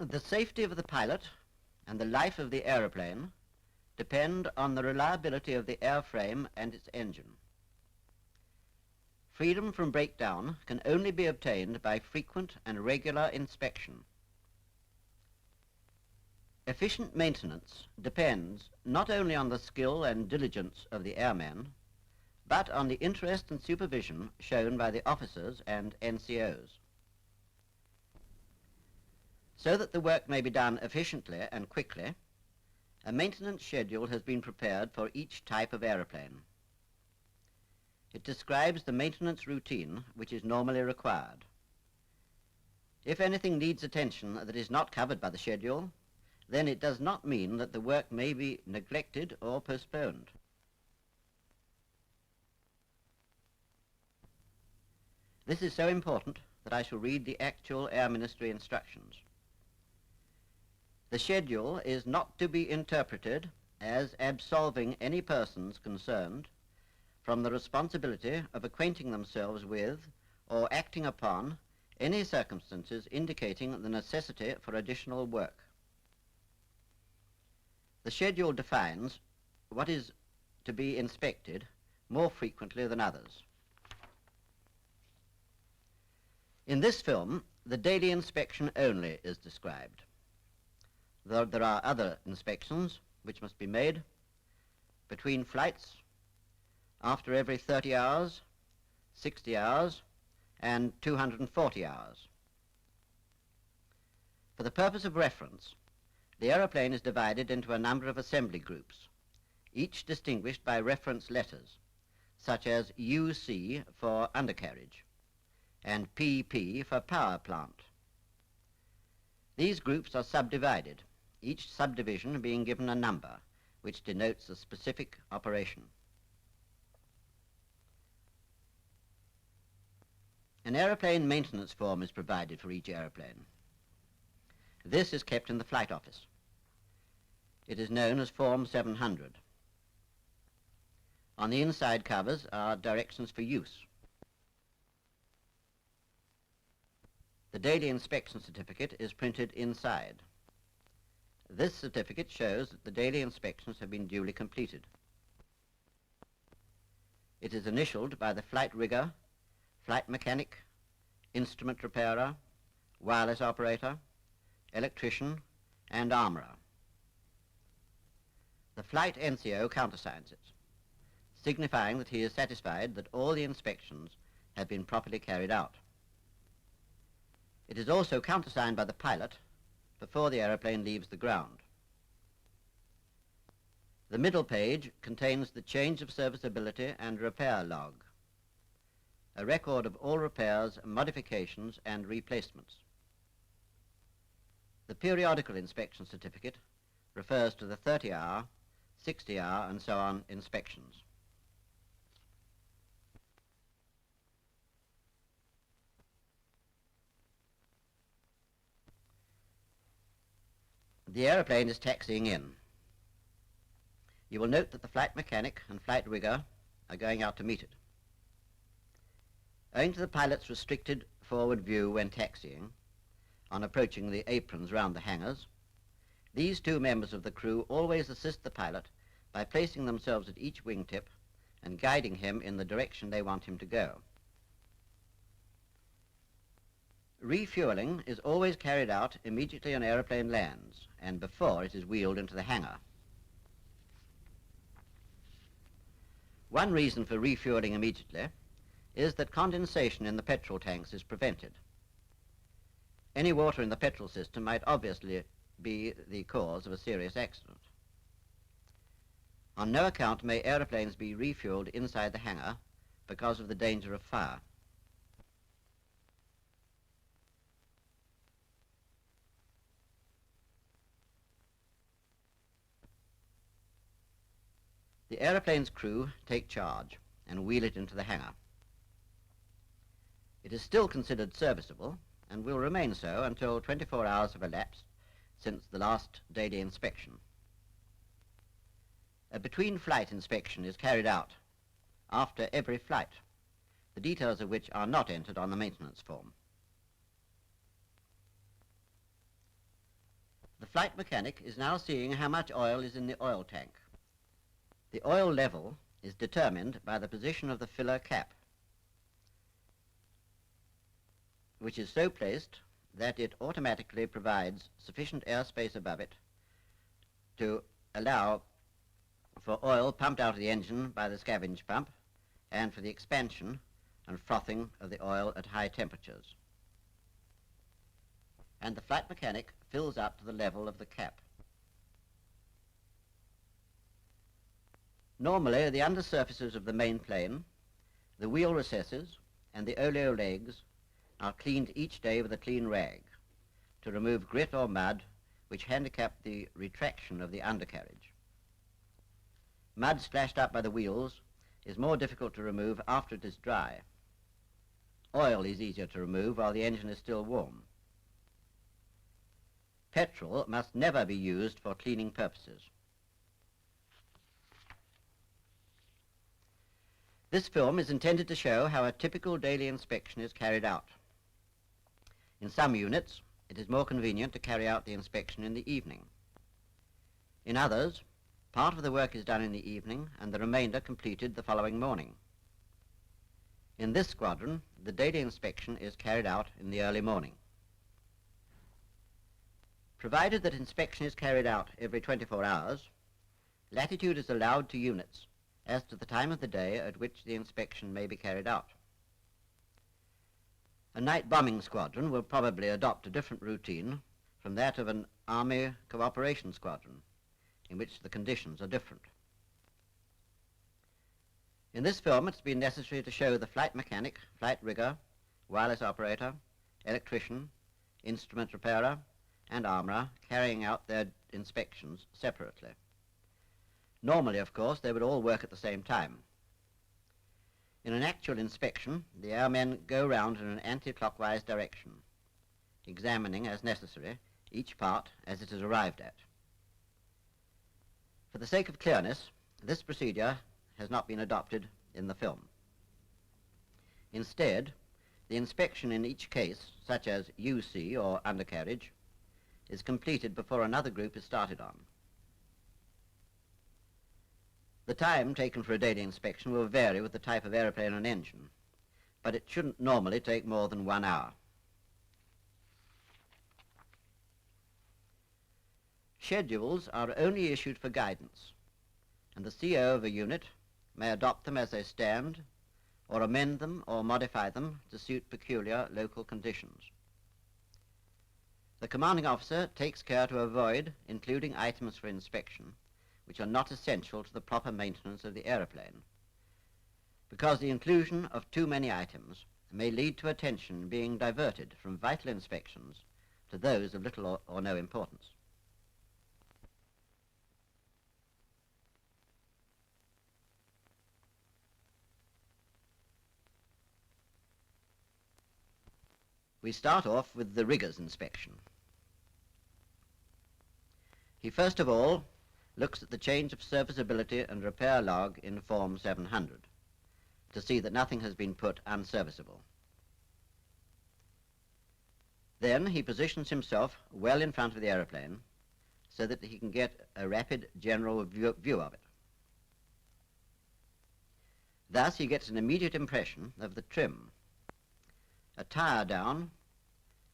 The safety of the pilot and the life of the aeroplane depend on the reliability of the airframe and its engine. Freedom from breakdown can only be obtained by frequent and regular inspection. Efficient maintenance depends not only on the skill and diligence of the airmen, but on the interest and supervision shown by the officers and NCOs. So that the work may be done efficiently and quickly, a maintenance schedule has been prepared for each type of aeroplane. It describes the maintenance routine which is normally required. If anything needs attention that is not covered by the schedule, then it does not mean that the work may be neglected or postponed. This is so important that I shall read the actual Air Ministry instructions. The schedule is not to be interpreted as absolving any persons concerned from the responsibility of acquainting themselves with or acting upon any circumstances indicating the necessity for additional work. The schedule defines what is to be inspected more frequently than others. In this film, the daily inspection only is described. There are other inspections which must be made between flights, after every 30 hours, 60 hours, and 240 hours. For the purpose of reference, the aeroplane is divided into a number of assembly groups, each distinguished by reference letters, such as UC for undercarriage and PP for power plant. These groups are subdivided, each subdivision being given a number, which denotes a specific operation. An aeroplane maintenance form is provided for each aeroplane. This is kept in the flight office. It is known as Form 700. On the inside covers are directions for use. The daily inspection certificate is printed inside. This certificate shows that the daily inspections have been duly completed. It is initialed by the flight rigger, flight mechanic, instrument repairer, wireless operator, electrician, and armorer. The flight NCO countersigns it, signifying that he is satisfied that all the inspections have been properly carried out. It is also countersigned by the pilot before the aeroplane leaves the ground. The middle page contains the change of serviceability and repair log, a record of all repairs, modifications, and replacements. The periodical inspection certificate refers to the 30-hour, 60-hour, and so on inspections. The aeroplane is taxiing in. You will note that the flight mechanic and flight rigger are going out to meet it. Owing to the pilot's restricted forward view when taxiing, on approaching the aprons round the hangars, these two members of the crew always assist the pilot by placing themselves at each wingtip and guiding him in the direction they want him to go. Refueling is always carried out immediately an aeroplane lands and before it is wheeled into the hangar. One reason for refueling immediately is that condensation in the petrol tanks is prevented. Any water in the petrol system might obviously be the cause of a serious accident. On no account may aeroplanes be refueled inside the hangar because of the danger of fire. The aeroplane's crew take charge and wheel it into the hangar. It is still considered serviceable and will remain so until 24 hours have elapsed since the last daily inspection. A between-flight inspection is carried out after every flight, the details of which are not entered on the maintenance form. flight mechanic is now seeing how much oil is in the oil tank. The oil level is determined by the position of the filler cap, which is so placed that it automatically provides sufficient airspace above it to allow for oil pumped out of the engine by the scavenge pump and for the expansion and frothing of the oil at high temperatures. And the flight mechanic fills up to the level of the cap. Normally, the undersurfaces of the main plane, the wheel recesses, and the oleo legs are cleaned each day with a clean rag to remove grit or mud which handicap the retraction of the undercarriage. Mud splashed up by the wheels is more difficult to remove after it is dry. Oil is easier to remove while the engine is still warm. Petrol must never be used for cleaning purposes. This film is intended to show how a typical daily inspection is carried out. In some units, it is more convenient to carry out the inspection in the evening. In others, part of the work is done in the evening and the remainder completed the following morning. In this squadron, the daily inspection is carried out in the early morning. Provided that inspection is carried out every 24 hours, latitude is allowed to units as to the time of the day at which the inspection may be carried out. A night bombing squadron will probably adopt a different routine from that of an Army cooperation squadron, in which the conditions are different. In this film, it's been necessary to show the flight mechanic, flight rigger, wireless operator, electrician, instrument repairer, and armourer carrying out their inspections separately. Normally, of course, they would all work at the same time. In an actual inspection, the airmen go round in an anti-clockwise direction, examining, as necessary, each part as it is arrived at. For the sake of clearness, this procedure has not been adopted in the film. Instead, the inspection in each case, such as UC or undercarriage, is completed before another group is started on. The time taken for a daily inspection will vary with the type of aeroplane and engine, but it shouldn't normally take more than 1 hour. Schedules are only issued for guidance, and the CO of a unit may adopt them as they stand, or amend them or modify them to suit peculiar local conditions. The commanding officer takes care to avoid including items for inspection which are not essential to the proper maintenance of the aeroplane, because the inclusion of too many items may lead to attention being diverted from vital inspections to those of little or no importance. We start off with the rigger's inspection. He first of all looks at the change of serviceability and repair log in Form 700 to see that nothing has been put unserviceable. Then he positions himself well in front of the aeroplane so that he can get a rapid general view of it. Thus he gets an immediate impression of the trim. A tire down,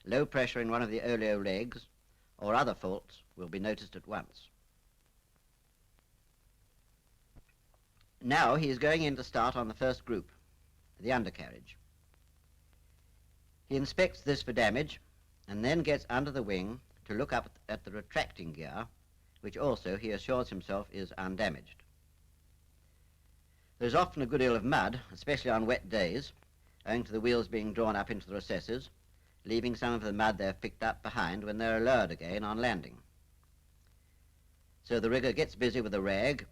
low pressure in one of the oleo legs, or other faults will be noticed at once. Now he is going in to start on the first group, the undercarriage. He inspects this for damage and then gets under the wing to look up at the retracting gear, which also he assures himself is undamaged. There's often a good deal of mud, especially on wet days, owing to the wheels being drawn up into the recesses, leaving some of the mud they've picked up behind when they're lowered again on landing. So the rigger gets busy with a rag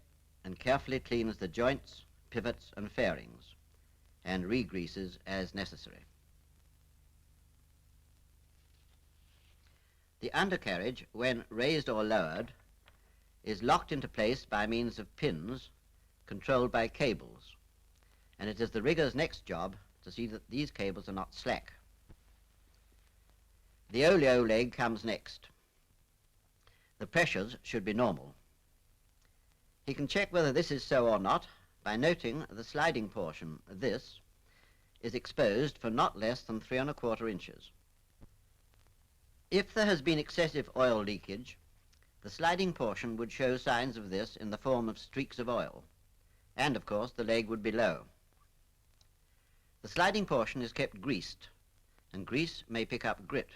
and carefully cleans the joints, pivots and fairings, and re-greases as necessary. The undercarriage, when raised or lowered, is locked into place by means of pins controlled by cables, and it is the rigger's next job to see that these cables are not slack. The oleo leg comes next. the pressures should be normal. He can check whether this is so or not by noting the sliding portion, this, is exposed for not less than 3¼ inches. If there has been excessive oil leakage, the sliding portion would show signs of this in the form of streaks of oil, and of course the leg would be low. The sliding portion is kept greased, and grease may pick up grit,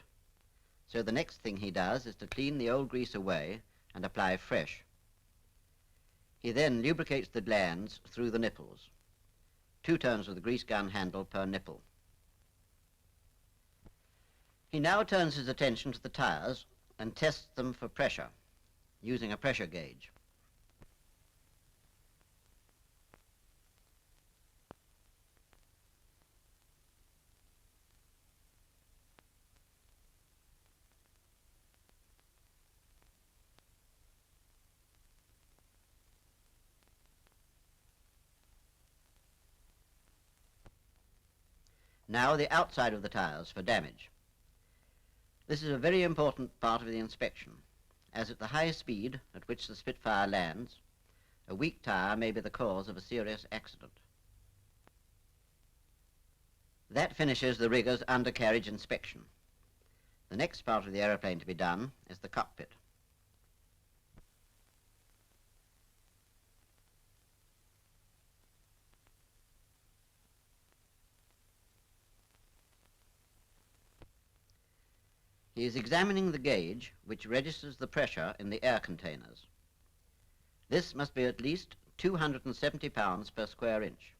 so the next thing he does is to clean the old grease away and apply fresh. He then lubricates the glands through the nipples. 2 turns of the grease gun handle per nipple. He now turns his attention to the tires and tests them for pressure, using a pressure gauge. Now the outside of the tires for damage. This is a very important part of the inspection, as at the high speed at which the Spitfire lands, a weak tire may be the cause of a serious accident. That finishes the rigger's undercarriage inspection. The next part of the aeroplane to be done is the cockpit. He is examining the gauge which registers the pressure in the air containers. This must be at least 270 pounds per square inch.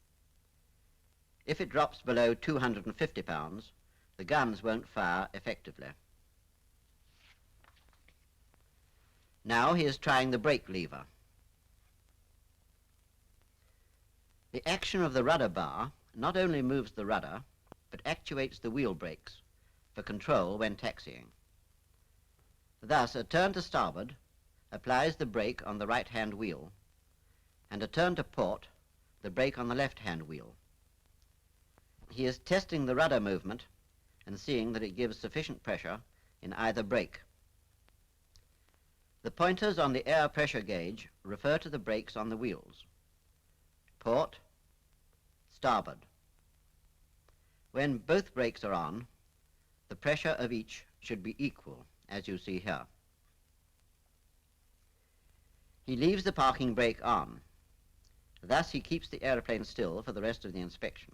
If it drops below 250 pounds, the guns won't fire effectively. Now he is trying the brake lever. The action of the rudder bar not only moves the rudder, but actuates the wheel brakes for control when taxiing. Thus, a turn to starboard applies the brake on the right-hand wheel, and a turn to port, the brake on the left-hand wheel. He is testing the rudder movement and seeing that it gives sufficient pressure in either brake. The pointers on the air pressure gauge refer to the brakes on the wheels. Port, starboard. When both brakes are on, the pressure of each should be equal, as you see here. He leaves the parking brake on. Thus he keeps the aeroplane still for the rest of the inspection.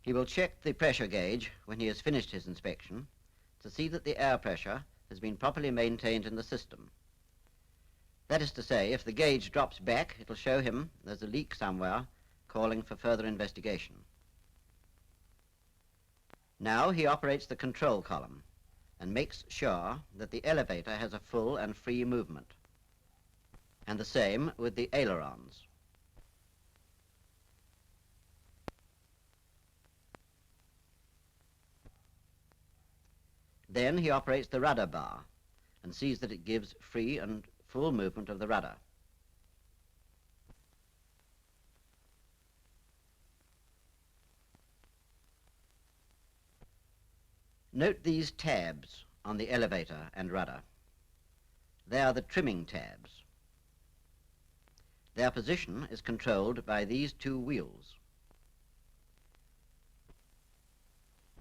He will check the pressure gauge when he has finished his inspection to see that the air pressure has been properly maintained in the system. That is to say, if the gauge drops back, it'll show him there's a leak somewhere calling for further investigation. Now he operates the control column and makes sure that the elevator has a full and free movement, and the same with the ailerons. Then he operates the rudder bar and sees that it gives free and full movement of the rudder. Note these tabs on the elevator and rudder. They are the trimming tabs. Their position is controlled by these 2 wheels.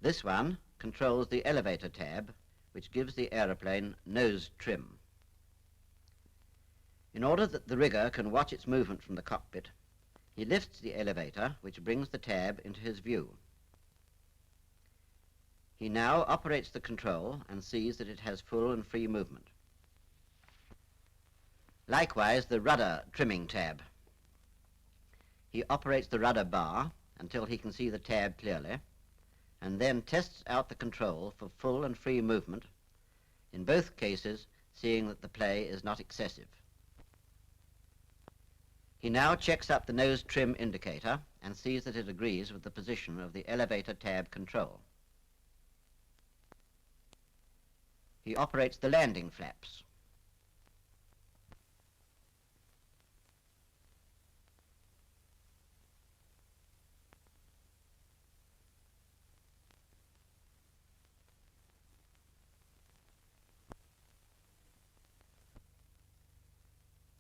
This one controls the elevator tab, which gives the aeroplane nose trim. In order that the rigger can watch its movement from the cockpit, he lifts the elevator, which brings the tab into his view. He now operates the control and sees that it has full and free movement. Likewise, the rudder trimming tab. He operates the rudder bar until he can see the tab clearly, and then tests out the control for full and free movement, in both cases seeing that the play is not excessive. He now checks up the nose trim indicator and sees that it agrees with the position of the elevator tab control. He operates the landing flaps.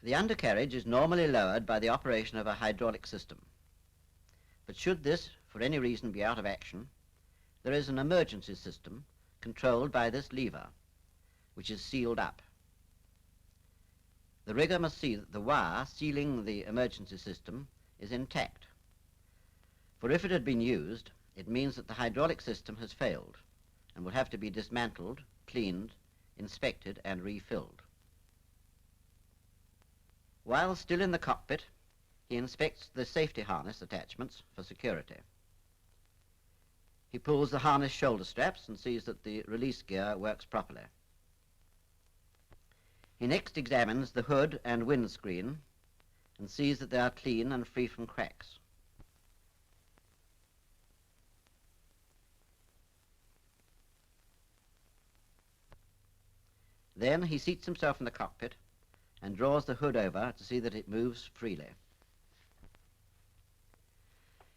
The undercarriage is normally lowered by the operation of a hydraulic system. But should this, for any reason, be out of action, there is an emergency system controlled by this lever, which is sealed up. The rigger must see that the wire sealing the emergency system is intact. For if it had been used, it means that the hydraulic system has failed and will have to be dismantled, cleaned, inspected, and refilled. While still in the cockpit, he inspects the safety harness attachments for security. He pulls the harness shoulder straps and sees that the release gear works properly. He next examines the hood and windscreen and sees that they are clean and free from cracks. Then he seats himself in the cockpit and draws the hood over to see that it moves freely.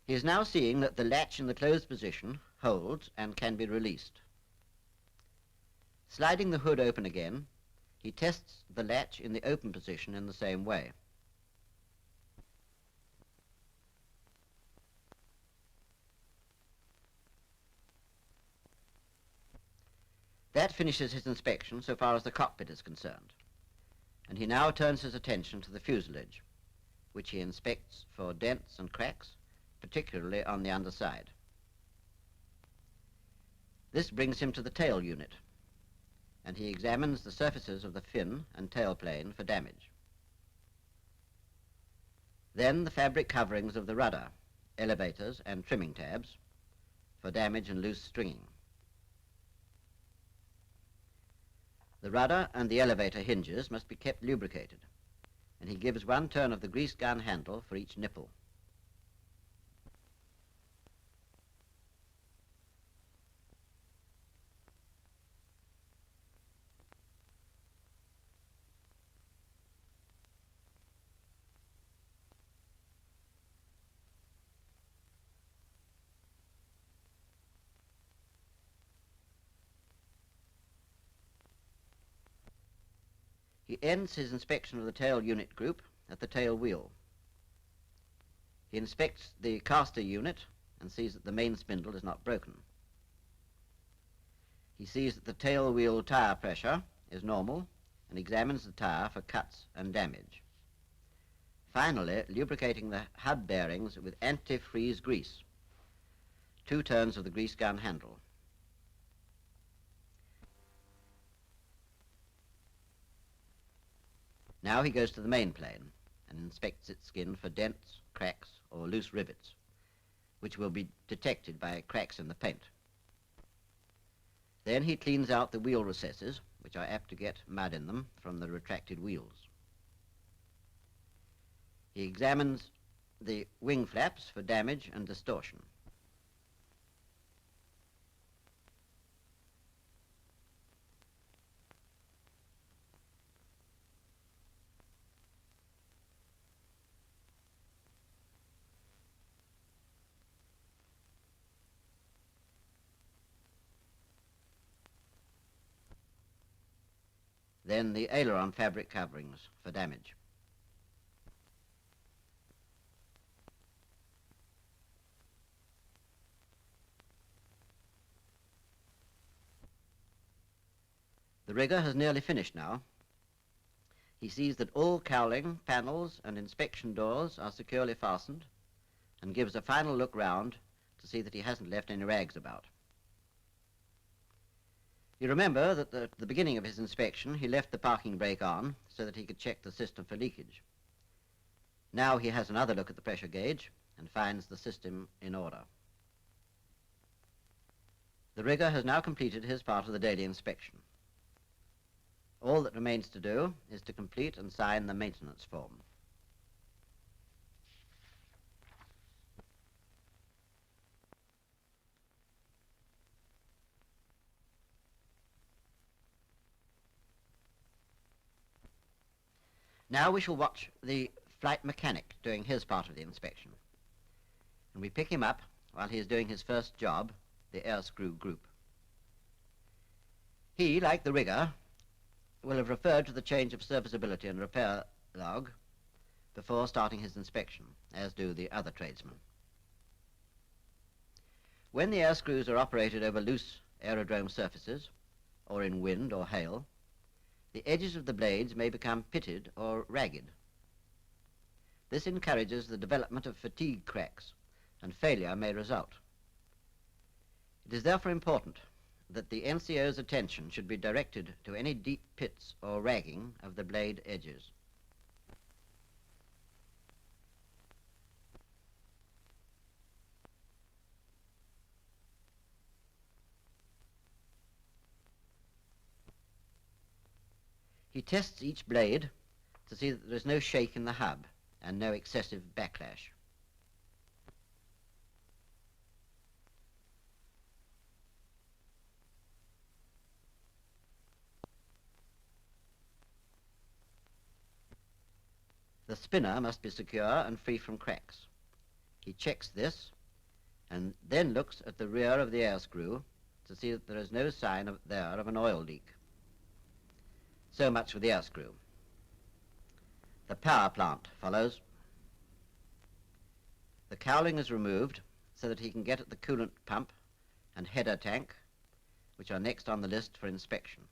He is now seeing that the latch in the closed position holds and can be released. Sliding the hood open again, he tests the latch in the open position in the same way. That finishes his inspection so far as the cockpit is concerned, and he now turns his attention to the fuselage, which he inspects for dents and cracks, particularly on the underside. This brings him to the tail unit, and he examines the surfaces of the fin and tailplane for damage. Then the fabric coverings of the rudder, elevators, and trimming tabs for damage and loose stringing. The rudder and the elevator hinges must be kept lubricated, and he gives one turn of the grease gun handle for each nipple. He ends his inspection of the tail unit group at the tail wheel. He inspects the caster unit and sees that the main spindle is not broken. He sees that the tail wheel tire pressure is normal and examines the tire for cuts and damage. Finally, lubricating the hub bearings with antifreeze grease. 2 turns of the grease gun handle. Now he goes to the main plane and inspects its skin for dents, cracks, or loose rivets, which will be detected by cracks in the paint. Then he cleans out the wheel recesses, which are apt to get mud in them from the retracted wheels. He examines the wing flaps for damage and distortion. Then the aileron fabric coverings for damage. The rigger has nearly finished now. He sees that all cowling, panels, and inspection doors are securely fastened and gives a final look round to see that he hasn't left any rags about. You remember that at the beginning of his inspection he left the parking brake on so that he could check the system for leakage. Now he has another look at the pressure gauge and finds the system in order. The rigger has now completed his part of the daily inspection. All that remains to do is to complete and sign the maintenance form. Now we shall watch the flight mechanic doing his part of the inspection. And we pick him up while he is doing his first job, the air screw group. He, like the rigger, will have referred to the change of serviceability and repair log before starting his inspection, as do the other tradesmen. When the air screws are operated over loose aerodrome surfaces, or in wind or hail, the edges of the blades may become pitted or ragged. This encourages the development of fatigue cracks, and failure may result. It is therefore important that the NCO's attention should be directed to any deep pits or ragging of the blade edges. He tests each blade to see that there is no shake in the hub and no excessive backlash. The spinner must be secure and free from cracks. He checks this and then looks at the rear of the air screw to see that there is no sign of an oil leak. So much for the air screw. The power plant follows. The cowling is removed so that he can get at the coolant pump and header tank, which are next on the list for inspection.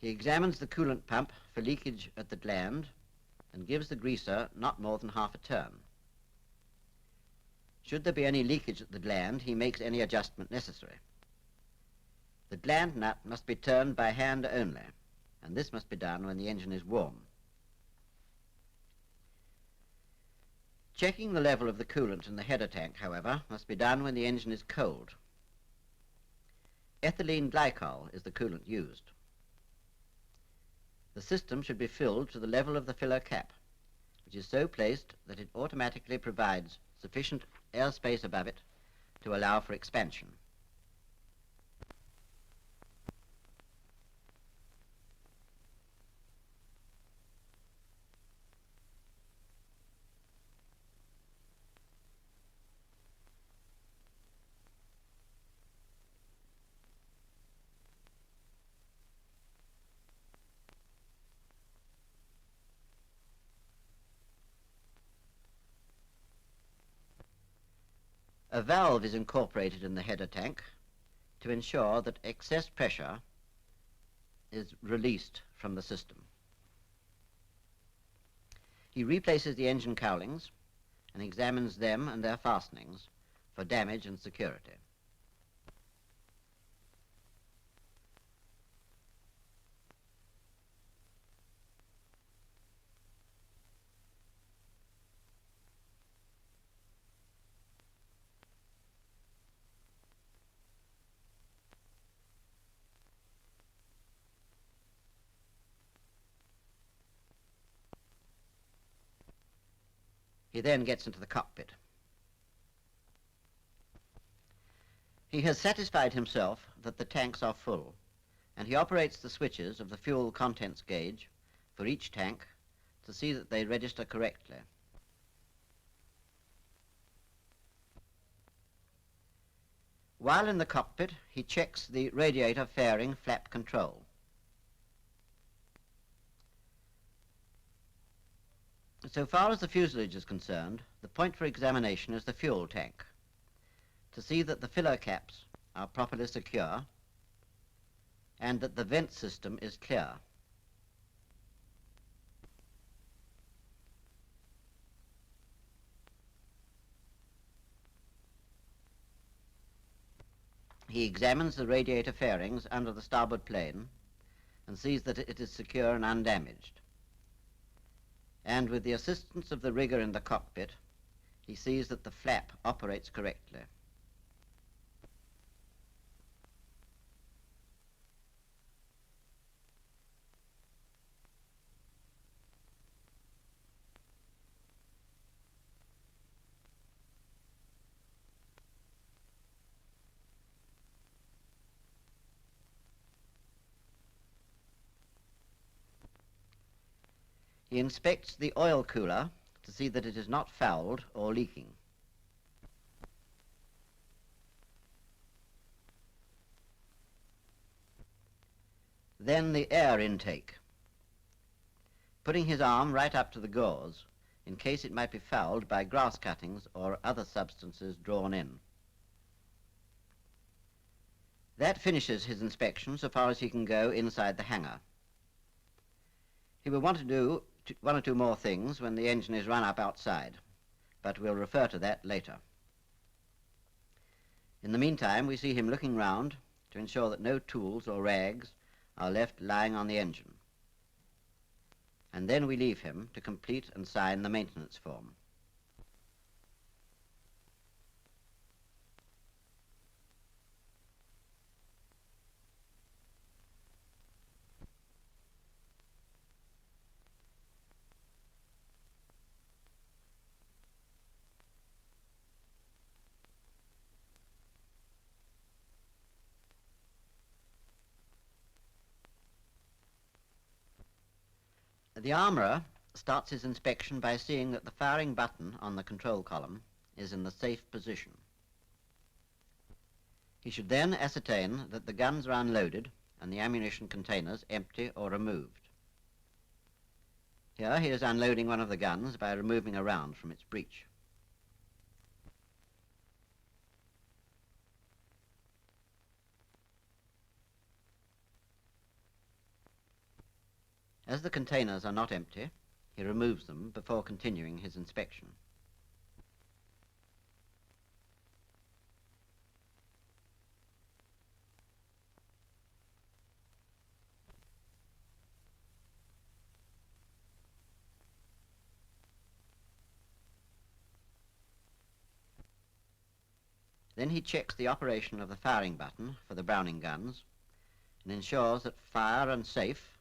He examines the coolant pump for leakage at the gland and gives the greaser not more than half a turn. Should there be any leakage at the gland, he makes any adjustment necessary. The gland nut must be turned by hand only, and this must be done when the engine is warm. Checking the level of the coolant in the header tank, however, must be done when the engine is cold. Ethylene glycol is the coolant used. The system should be filled to the level of the filler cap, which is so placed that it automatically provides sufficient airspace above it to allow for expansion. A valve is incorporated in the header tank to ensure that excess pressure is released from the system. He replaces the engine cowlings and examines them and their fastenings for damage and security. He then gets into the cockpit. He has satisfied himself that the tanks are full, and he operates the switches of the fuel contents gauge for each tank to see that they register correctly. While in the cockpit, he checks the radiator fairing flap control. So far as the fuselage is concerned, the point for examination is the fuel tank, to see that the filler caps are properly secure and that the vent system is clear. He examines the radiator fairings under the starboard plane and sees that it is secure and undamaged. And with the assistance of the rigger in the cockpit, he sees that the flap operates correctly. He inspects the oil cooler to see that it is not fouled or leaking. Then the air intake, putting his arm right up to the gauze in case it might be fouled by grass cuttings or other substances drawn in. That finishes his inspection so far as he can go inside the hangar. He will want to do one or two more things when the engine is run up outside, but we'll refer to that later. In the meantime, we see him looking round to ensure that no tools or rags are left lying on the engine. And then we leave him to complete and sign the maintenance form. The armourer starts his inspection by seeing that the firing button on the control column is in the safe position. He should then ascertain that the guns are unloaded and the ammunition containers empty or removed. Here he is unloading one of the guns by removing a round from its breech. As the containers are not empty, he removes them before continuing his inspection. Then he checks the operation of the firing button for the Browning guns and ensures that fire and safe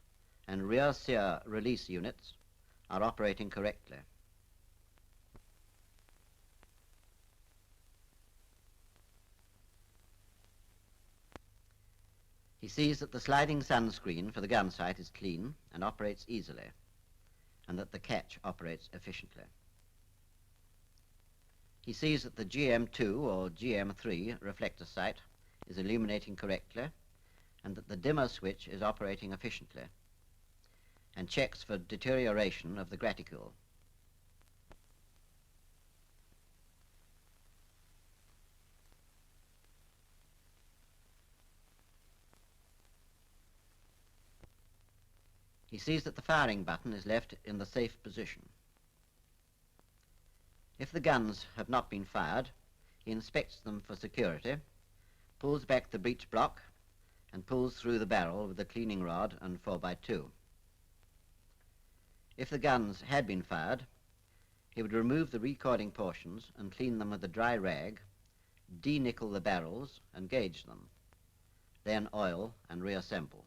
and rear sear release units are operating correctly. He sees that the sliding sunscreen for the gun sight is clean and operates easily, and that the catch operates efficiently. He sees that the GM2 or GM3 reflector sight is illuminating correctly, and that the dimmer switch is operating efficiently, and checks for deterioration of the graticule. He sees that the firing button is left in the safe position. If the guns have not been fired, he inspects them for security, pulls back the breech block, and pulls through the barrel with a cleaning rod and 4x2. If the guns had been fired, he would remove the recoiling portions and clean them with a dry rag, de-nickel the barrels and gauge them, then oil and reassemble.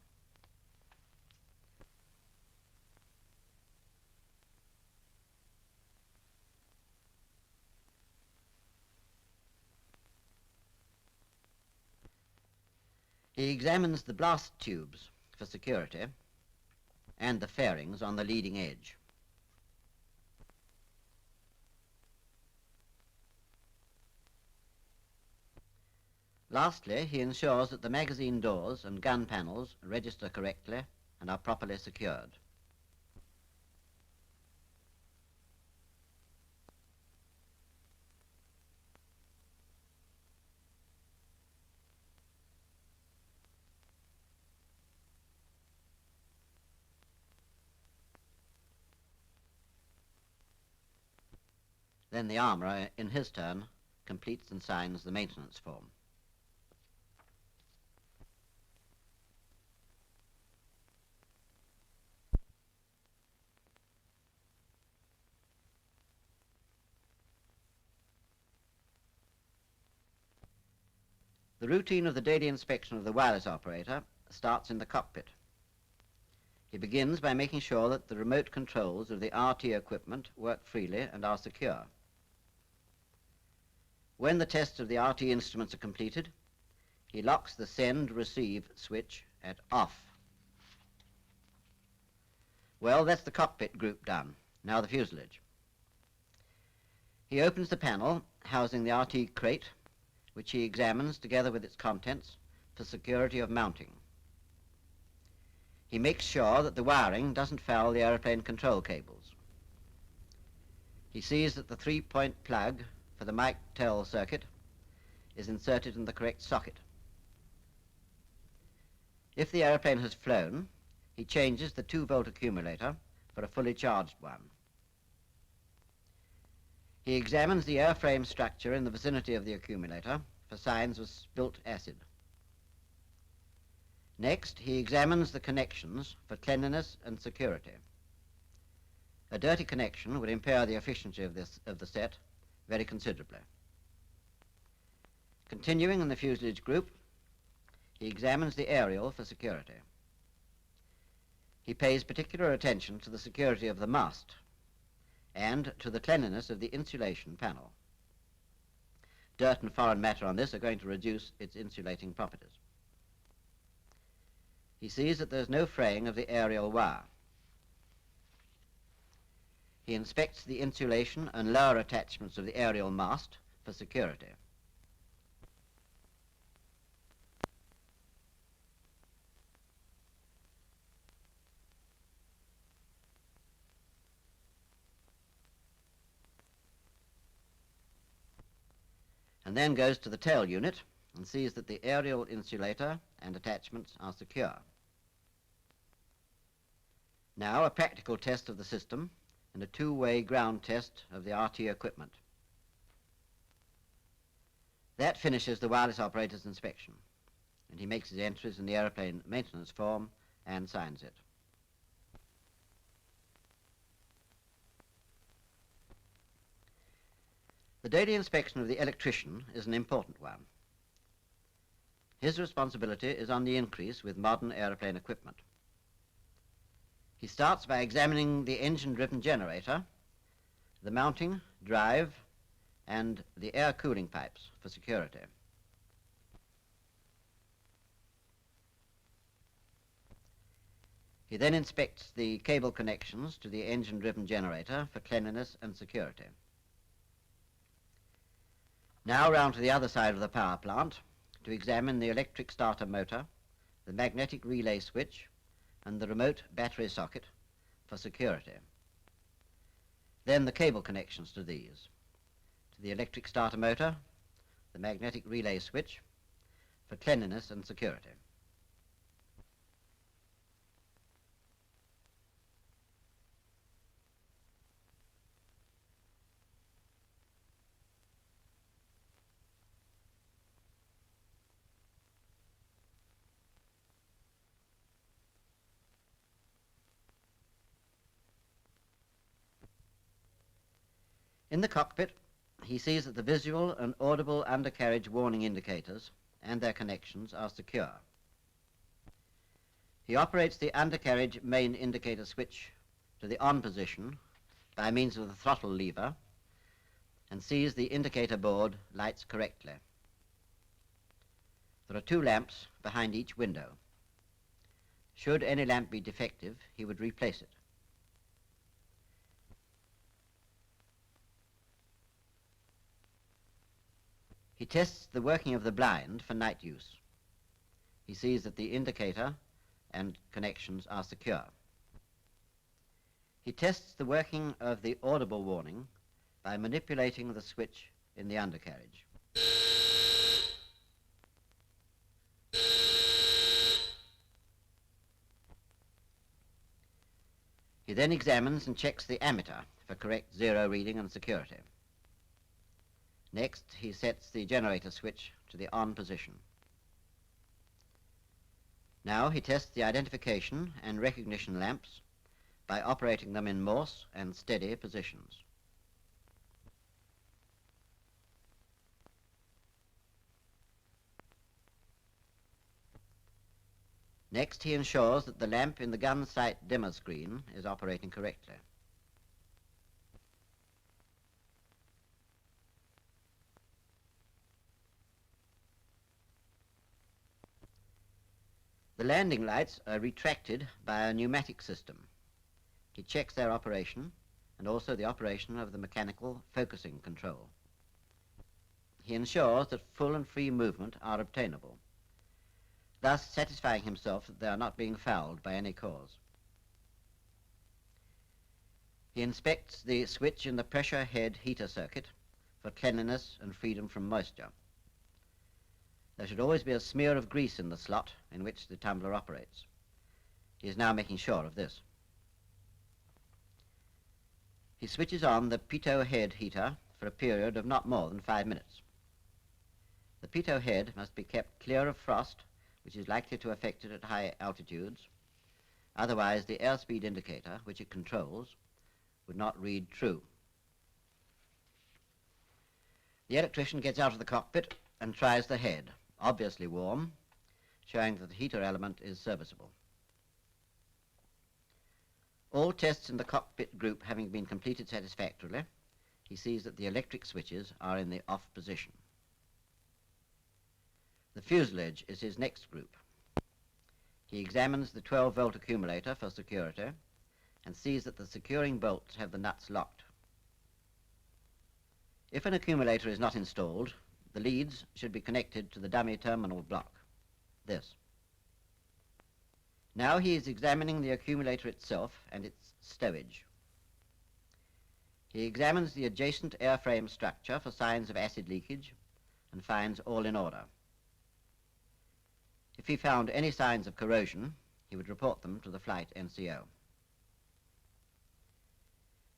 He examines the blast tubes for security and the fairings on the leading edge. Lastly, he ensures that the magazine doors and gun panels register correctly and are properly secured. Then the armourer, in his turn, completes and signs the maintenance form. The routine of the daily inspection of the wireless operator starts in the cockpit. He begins by making sure that the remote controls of the RT equipment work freely and are secure. When the tests of the RT instruments are completed, he locks the send-receive switch at off. Well, that's the cockpit group done. Now the fuselage. He opens the panel housing the RT crate, which he examines together with its contents for security of mounting. He makes sure that the wiring doesn't foul the aeroplane control cables. He sees that the 3-point plug for the mic-tel circuit is inserted in the correct socket. If the aeroplane has flown, he changes the 2-volt accumulator for a fully charged one. He examines the airframe structure in the vicinity of the accumulator for signs of spilt acid. Next, he examines the connections for cleanliness and security. A dirty connection would impair the efficiency of the set very considerably. Continuing in the fuselage group, he examines the aerial for security. He pays particular attention to the security of the mast and to the cleanliness of the insulation panel. Dirt and foreign matter on this are going to reduce its insulating properties. He sees that there's no fraying of the aerial wire. He inspects the insulation and lower attachments of the aerial mast for security. And then goes to the tail unit and sees that the aerial insulator and attachments are secure. Now a practical test of the system and a two-way ground test of the RT equipment. That finishes the wireless operator's inspection, and he makes his entries in the aeroplane maintenance form and signs it. The daily inspection of the electrician is an important one. His responsibility is on the increase with modern aeroplane equipment. He starts by examining the engine-driven generator, the mounting, drive, and the air cooling pipes for security. He then inspects the cable connections to the engine-driven generator for cleanliness and security. Now round to the other side of the power plant to examine the electric starter motor, the magnetic relay switch, and the remote battery socket for security. Then the cable connections to these, to the electric starter motor, the magnetic relay switch, for cleanliness and security. In the cockpit, he sees that the visual and audible undercarriage warning indicators and their connections are secure. He operates the undercarriage main indicator switch to the on position by means of the throttle lever and sees the indicator board lights correctly. There are 2 lamps behind each window. Should any lamp be defective, he would replace it. He tests the working of the blind for night use. He sees that the indicator and connections are secure. He tests the working of the audible warning by manipulating the switch in the undercarriage. He then examines and checks the ammeter for correct zero reading and security. Next, he sets the generator switch to the on position. Now he tests the identification and recognition lamps by operating them in Morse and steady positions. Next, he ensures that the lamp in the gun sight dimmer screen is operating correctly. The landing lights are retracted by a pneumatic system. He checks their operation and also the operation of the mechanical focusing control. He ensures that full and free movement are obtainable, thus satisfying himself that they are not being fouled by any cause. He inspects the switch in the pressure head heater circuit for cleanliness and freedom from moisture. There should always be a smear of grease in the slot in which the tumbler operates. He is now making sure of this. He switches on the pitot head heater for a period of not more than 5 minutes. The pitot head must be kept clear of frost, which is likely to affect it at high altitudes. Otherwise, the airspeed indicator, which it controls, would not read true. The electrician gets out of the cockpit and tries the head, obviously warm, showing that the heater element is serviceable. All tests in the cockpit group having been completed satisfactorily, he sees that the electric switches are in the off position. The fuselage is his next group. He examines the 12-volt accumulator for security and sees that the securing bolts have the nuts locked. If an accumulator is not installed, the leads should be connected to the dummy terminal block, this. Now he is examining the accumulator itself and its stowage. He examines the adjacent airframe structure for signs of acid leakage and finds all in order. If he found any signs of corrosion, he would report them to the flight NCO.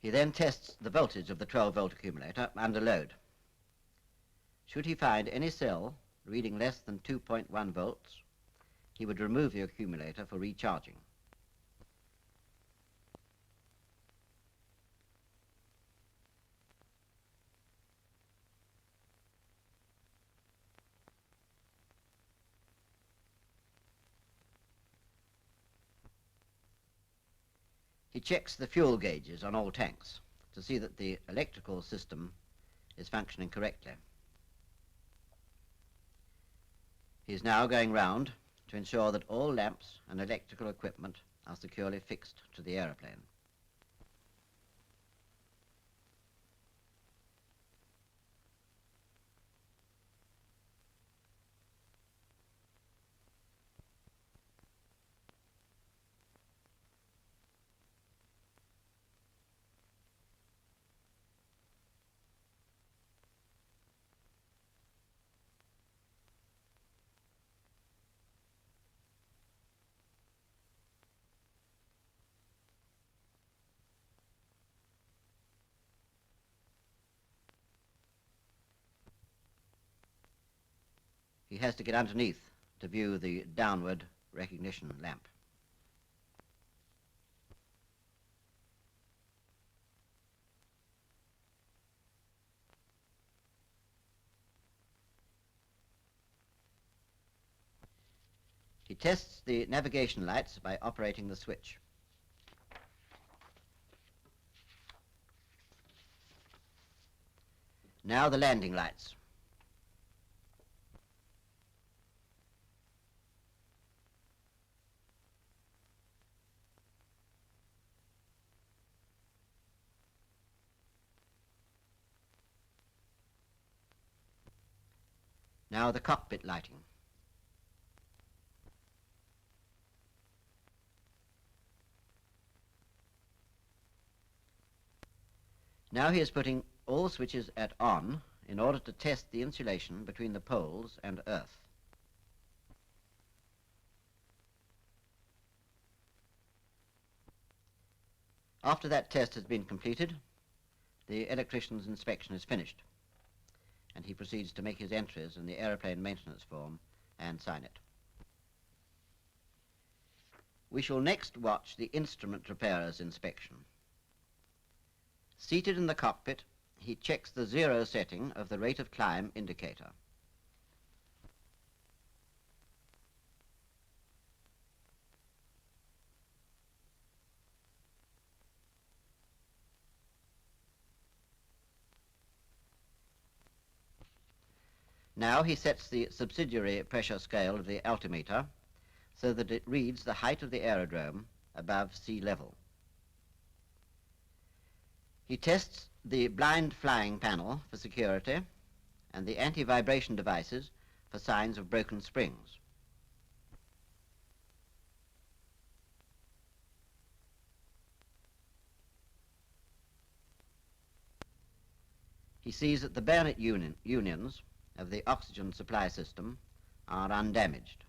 He then tests the voltage of the 12-volt accumulator under load. Should he find any cell reading less than 2.1 volts, he would remove the accumulator for recharging. He checks the fuel gauges on all tanks to see that the electrical system is functioning correctly. He is now going round to ensure that all lamps and electrical equipment are securely fixed to the aeroplane. He has to get underneath to view the downward recognition lamp. He tests the navigation lights by operating the switch. Now the landing lights. Now the cockpit lighting. Now he is putting all switches at on in order to test the insulation between the poles and earth. After that test has been completed, the electrician's inspection is finished, and he proceeds to make his entries in the aeroplane maintenance form and sign it. We shall next watch the instrument repairer's inspection. Seated in the cockpit, he checks the 0 setting of the rate of climb indicator. Now he sets the subsidiary pressure scale of the altimeter so that it reads the height of the aerodrome above sea level. He tests the blind flying panel for security and the anti-vibration devices for signs of broken springs. He sees that the bayonet unions of the oxygen supply system are undamaged.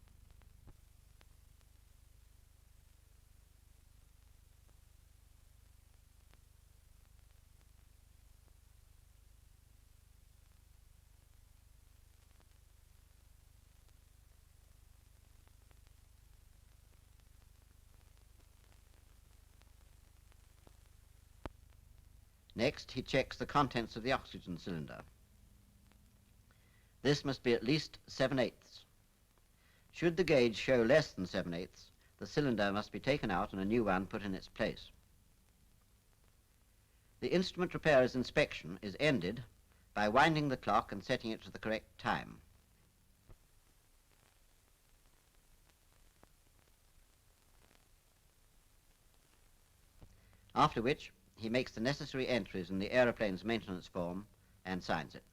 Next, he checks the contents of the oxygen cylinder. This must be at least 7/8. Should the gauge show less than 7/8, the cylinder must be taken out and a new one put in its place. The instrument repairer's inspection is ended by winding the clock and setting it to the correct time. After which, he makes the necessary entries in the aeroplane's maintenance form and signs it.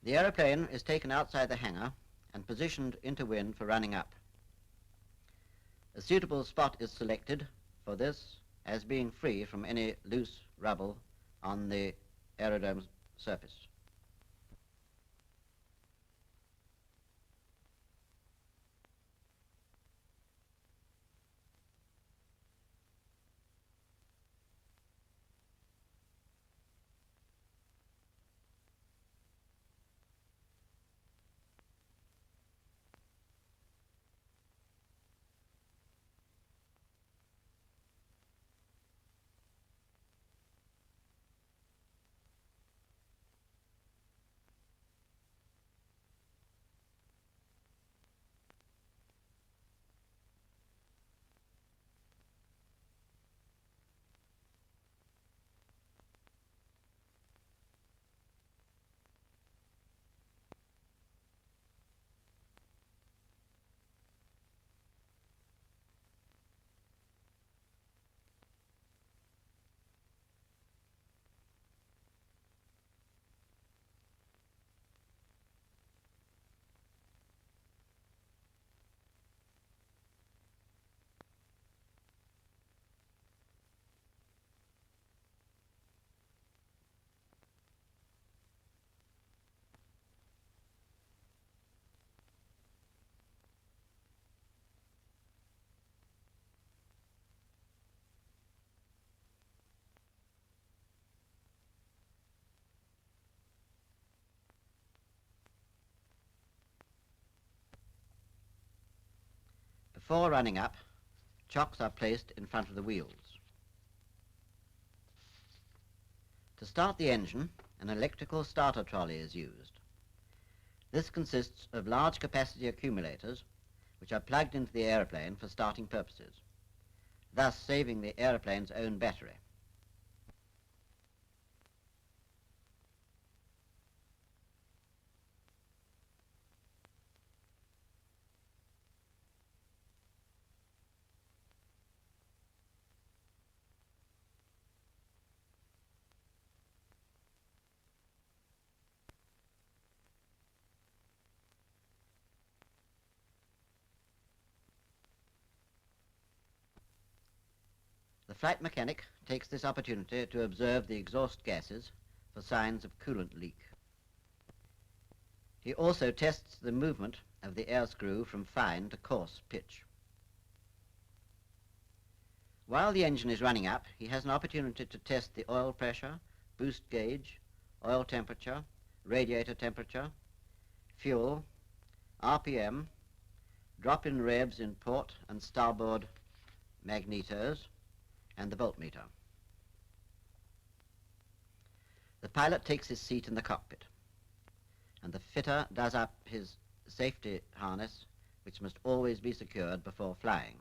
The aeroplane is taken outside the hangar and positioned into wind for running up. A suitable spot is selected for this as being free from any loose rubble on the aerodrome's surface. Before running up, chocks are placed in front of the wheels. To start the engine, an electrical starter trolley is used. This consists of large capacity accumulators which are plugged into the aeroplane for starting purposes, thus saving the aeroplane's own battery. The flight mechanic takes this opportunity to observe the exhaust gases for signs of coolant leak. He also tests the movement of the air screw from fine to coarse pitch. While the engine is running up, he has an opportunity to test the oil pressure, boost gauge, oil temperature, radiator temperature, fuel, RPM, drop-in revs in port and starboard magnetos, and the voltmeter. The pilot takes his seat in the cockpit, and the fitter does up his safety harness, which must always be secured before flying.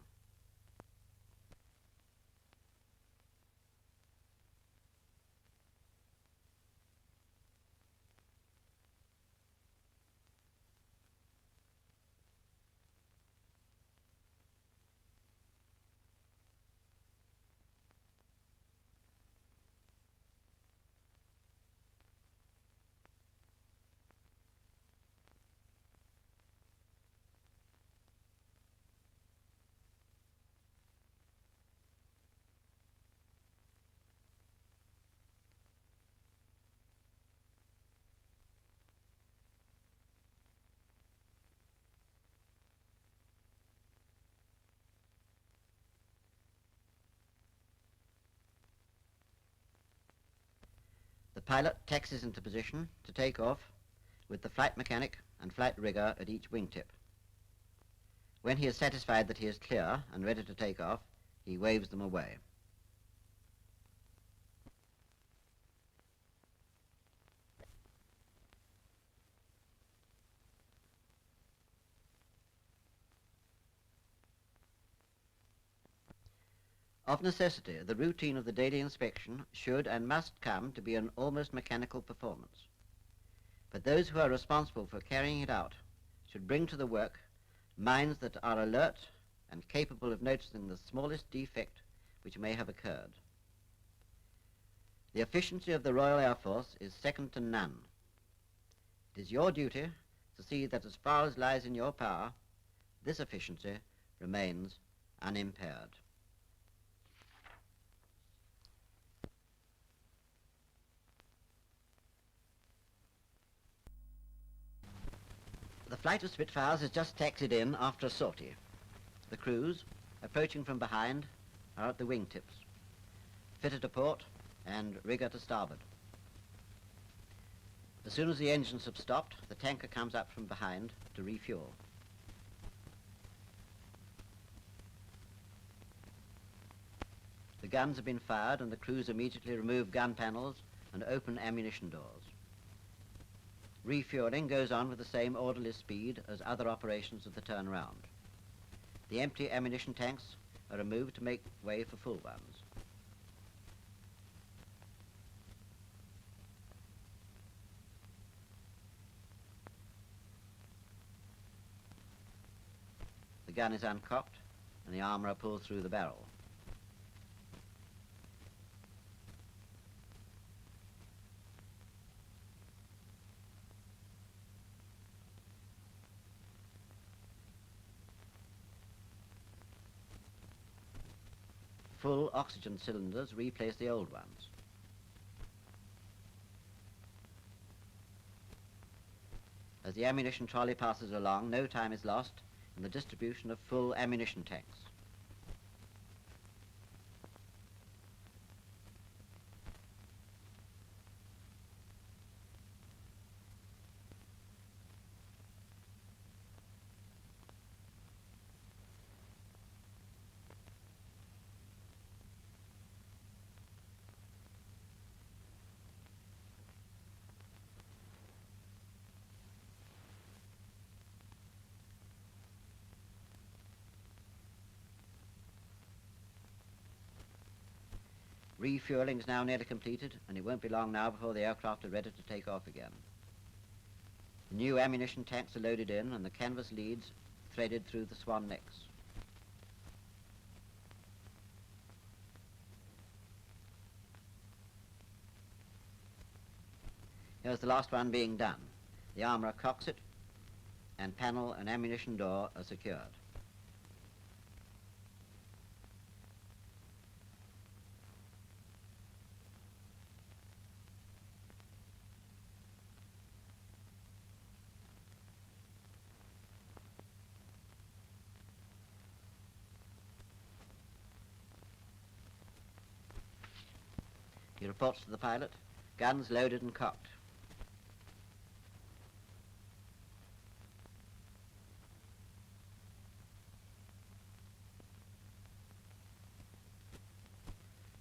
The pilot taxis into position to take off with the flight mechanic and flight rigger at each wingtip. When he is satisfied that he is clear and ready to take off, he waves them away. Of necessity, the routine of the daily inspection should and must come to be an almost mechanical performance. But those who are responsible for carrying it out should bring to the work minds that are alert and capable of noticing the smallest defect which may have occurred. The efficiency of the Royal Air Force is second to none. It is your duty to see that as far as lies in your power, this efficiency remains unimpaired. The flight of Spitfires has just taxied in after a sortie. The crews, approaching from behind, are at the wingtips, fitted to port and rigger to starboard. As soon as the engines have stopped, the tanker comes up from behind to refuel. The guns have been fired and the crews immediately remove gun panels and open ammunition doors. Refueling goes on with the same orderly speed as other operations of the turnaround. The empty ammunition tanks are removed to make way for full ones. The gun is uncocked and the armourer pulls through the barrel. Full oxygen cylinders replace the old ones. As the ammunition trolley passes along, no time is lost in the distribution of full ammunition tanks. Refueling is now nearly completed, and it won't be long now before the aircraft are ready to take off again. The new ammunition tanks are loaded in, and the canvas leads threaded through the swan necks. Here's the last one being done. The armourer cocks it, and panel and ammunition door are secured. He reports to the pilot, guns loaded and cocked.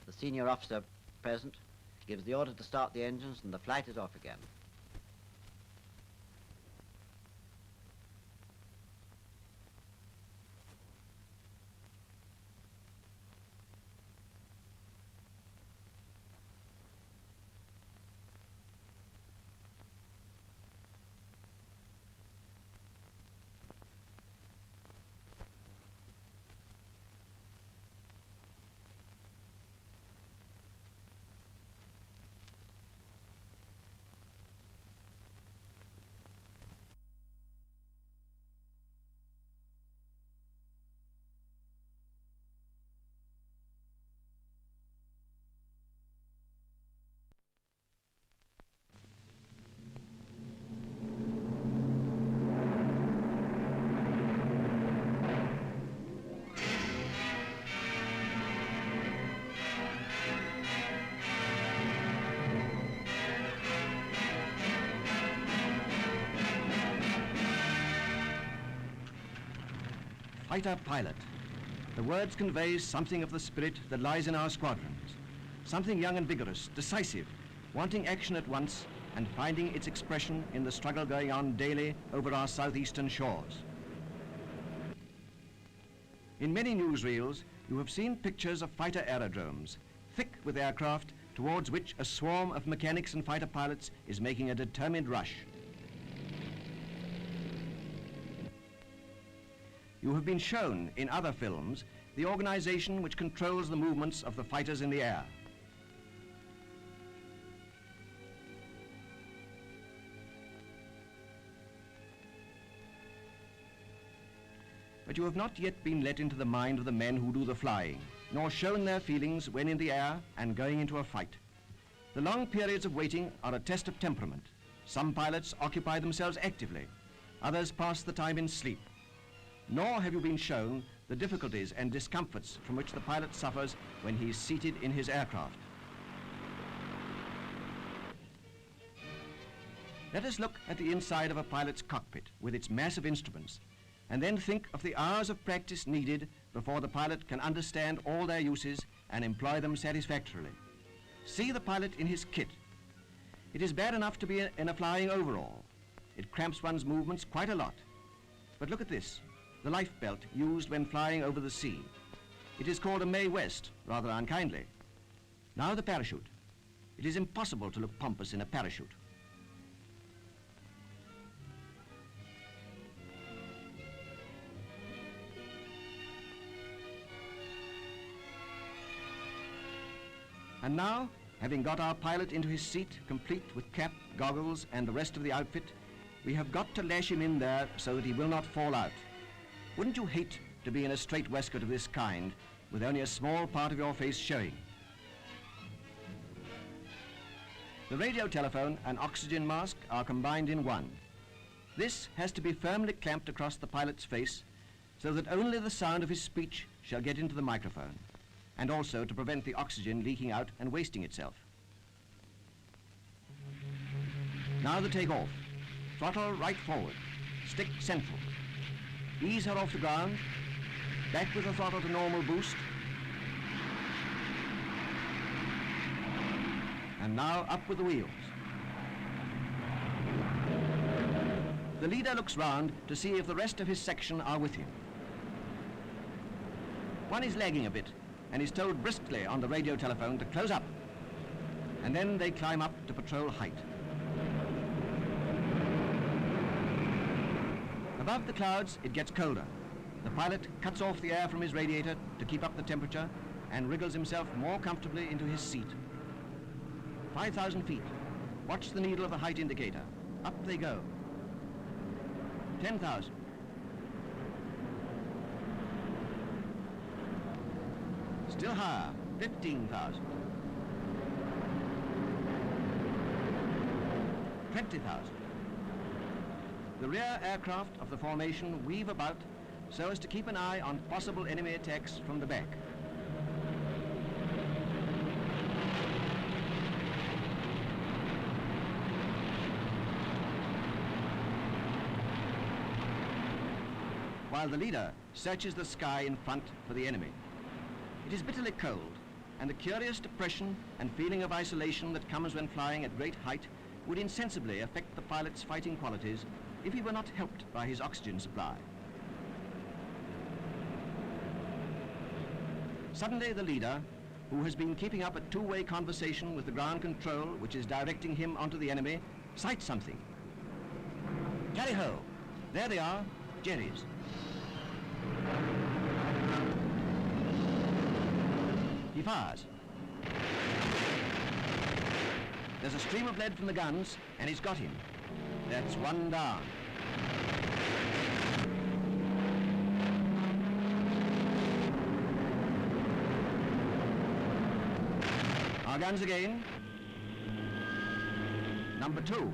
The senior officer present gives the order to start the engines and the flight is off again. Fighter pilot. The words convey something of the spirit that lies in our squadrons. Something young and vigorous, decisive, wanting action at once and finding its expression in the struggle going on daily over our southeastern shores. In many newsreels, you have seen pictures of fighter aerodromes, thick with aircraft towards which a swarm of mechanics and fighter pilots is making a determined rush. You have been shown in other films the organization which controls the movements of the fighters in the air. But you have not yet been let into the mind of the men who do the flying, nor shown their feelings when in the air and going into a fight. The long periods of waiting are a test of temperament. Some pilots occupy themselves actively, others pass the time in sleep. Nor have you been shown the difficulties and discomforts from which the pilot suffers when he is seated in his aircraft. Let us look at the inside of a pilot's cockpit with its mass of instruments, and then think of the hours of practice needed before the pilot can understand all their uses and employ them satisfactorily. See the pilot in his kit. It is bad enough to be in a flying overall. It cramps one's movements quite a lot. But look at this, the life belt used when flying over the sea. It is called a Mae West, rather unkindly. Now the parachute. It is impossible to look pompous in a parachute. And now, having got our pilot into his seat, complete with cap, goggles, and the rest of the outfit, we have got to lash him in there so that he will not fall out. Wouldn't you hate to be in a straight waistcoat of this kind, with only a small part of your face showing? The radio telephone and oxygen mask are combined in one. This has to be firmly clamped across the pilot's face so that only the sound of his speech shall get into the microphone, and also to prevent the oxygen leaking out and wasting itself. Now the take-off. Throttle right forward. Stick central. Ease her off the ground. Back with the throttle to normal boost. And now up with the wheels. The leader looks round to see if the rest of his section are with him. One is lagging a bit and is told briskly on the radio telephone to close up. And then they climb up to patrol height. Above the clouds, it gets colder. The pilot cuts off the air from his radiator to keep up the temperature and wriggles himself more comfortably into his seat. 5,000 feet. Watch the needle of the height indicator. Up they go. 10,000. Still higher, 15,000. 20,000. The rear aircraft of the formation weave about so as to keep an eye on possible enemy attacks from the back. While the leader searches the sky in front for the enemy. It is bitterly cold, and the curious depression and feeling of isolation that comes when flying at great height would insensibly affect the pilot's fighting qualities if he were not helped by his oxygen supply. Suddenly the leader, who has been keeping up a two-way conversation with the ground control which is directing him onto the enemy, sights something. Tally-ho! There they are, Jerry's. He fires. There's a stream of lead from the guns, and he's got him. That's one down. Our guns again. Number 2.